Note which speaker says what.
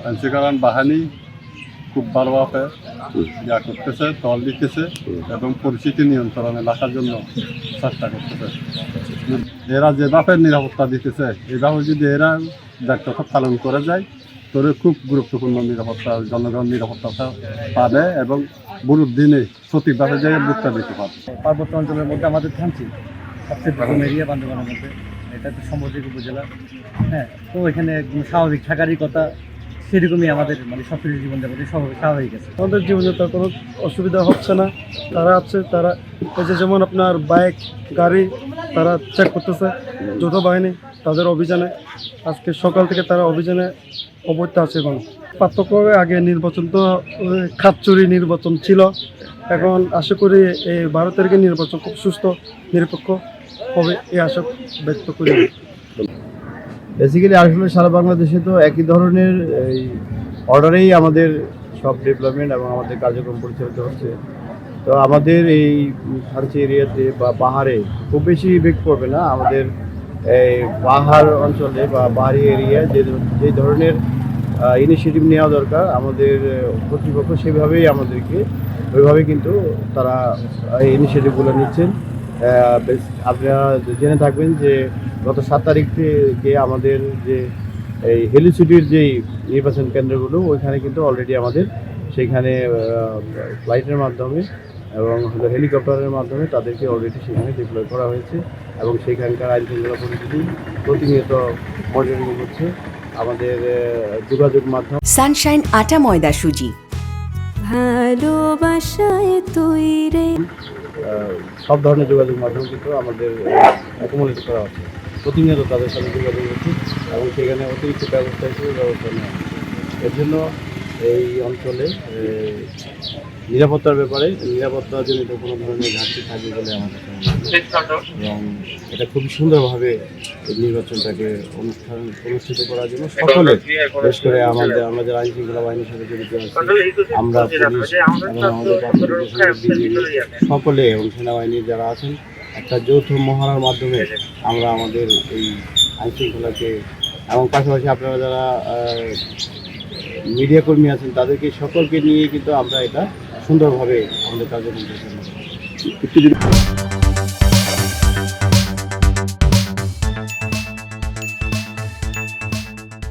Speaker 1: আইনশৃঙ্খলা বাহিনী খুব ভালোভাবে ইয়া করতেছে, দল দিতেছে এবং পরিস্থিতি নিয়ন্ত্রণে রাখার জন্য চেষ্টা করতেছে। এরা যেভাবে নিরাপত্তা দিতেছে, এইভাবে যদি এরা দায়িত্বটা পালন করে যায় তাহলে খুব গুরুত্বপূর্ণ নিরাপত্তা, জনগণ নিরাপত্তাটা পাবে এবং বুড়োর দিনে সঠিকভাবে যে বুকটা দিতে পারবে।
Speaker 2: পার্বত্য অঞ্চলের মধ্যে আমাদের থানচি সবচেয়ে প্রথম এরিয়া বান্দরবানের মধ্যে, এটা তো সামুদ্রিক উপজেলা। হ্যাঁ, তো এখানে স্বাভাবিক থাকারই কথা, সেরকমই আমাদের মানে সক্রিয় জীবনযাপনে স্বাভাবিক আছে।
Speaker 3: আমাদের জীবনে তো কোনো অসুবিধা হচ্ছে না। তারা আছে, তারা এই যে যেমন আপনার বাইক গাড়ি তারা চেক করতেছে, যৌথ বাহিনী তাদের অভিযানে আজকে সকাল থেকে তারা অভিযানে অবৈধ আছে। এবং পার্থক্য আগে নির্বাচন তো খাতচুরি নির্বাচন ছিল, এখন আশা করি এই 12 তারিখের নির্বাচন খুব সুস্থ নিরপেক্ষ হবে এই আশা ব্যক্ত করি।
Speaker 4: বেসিক্যালি আসলে সারা বাংলাদেশে তো একই ধরনের এই অর্ডারেই আমাদের সব ডেভেলপমেন্ট এবং আমাদের কার্যক্রম পরিচালিত হচ্ছে। তো আমাদের এই থানচি এরিয়াতে বা পাহাড়ে খুব বেশি ইফেক্ট পড়বে না। আমাদের এই পাহাড় অঞ্চলে বা পাহাড়ি এরিয়ায় যে ধরনের ইনিশিয়েটিভ নেওয়া দরকার আমাদের কর্তৃপক্ষ সেভাবেই আমাদেরকে ওইভাবে কিন্তু তারা এই ইনিশিয়েটিভগুলো নিচ্ছেন। আপনারা জেনে থাকবেন যে গত 7 তারিখ থেকে আমাদের যে এই হেলিসিটির যেই নির্বাচন কেন্দ্রগুলো ওইখানে কিন্তু অলরেডি আমাদের সেইখানে ফ্লাইটের মাধ্যমে এবং হেলিকপ্টারের মাধ্যমে তাদেরকে অলরেডি সেখানে ডিপ্লয় করা হয়েছে এবং সেইখানকার আইনশৃঙ্খলা পরিস্থিতি প্রতিনিয়ত মনিটরিং হচ্ছে। আমাদের যোগাযোগ মাধ্যম
Speaker 5: সানশাইন আটা ময়দা সুজি,
Speaker 6: ভালোবাসায় তৈরি
Speaker 4: সব ধরনের যোগাযোগ মাধ্যম কিন্তু আমাদের অ্যাকোমোডেট করা হচ্ছে। প্রতিনিয়ত তাদের সাথে যোগাযোগ হচ্ছে এবং সেখানে অতিরিক্ত ব্যবস্থা হিসেবে ব্যবস্থা নেওয়া হচ্ছে। এর জন্য এই অঞ্চলে নিরাপত্তার ব্যাপারে নিরাপত্তাজনিত কোনো ধরনের ঘাটতি থাকবে বলে আমাদের এবং এটা খুবই সুন্দরভাবে এই নির্বাচনটাকে অনুষ্ঠিত করার জন্য সকলে, বিশেষ করে আমাদের আইন শৃঙ্খলা বাহিনীর সাথে জড়িত আছে, আমরা পুলিশ এবং আমাদের সকলে এবং সেনাবাহিনীর যারা আছেন একটা যৌথ মহড়ার মাধ্যমে আমরা আমাদের এই আইন শৃঙ্খলাকে এবং পাশাপাশি আপনারা যারা মিডিয়া কর্মী আছেন তাদেরকে সকলকে নিয়ে কিন্তু আমরা এটা সুন্দরভাবে আমাদের কার্যক্রম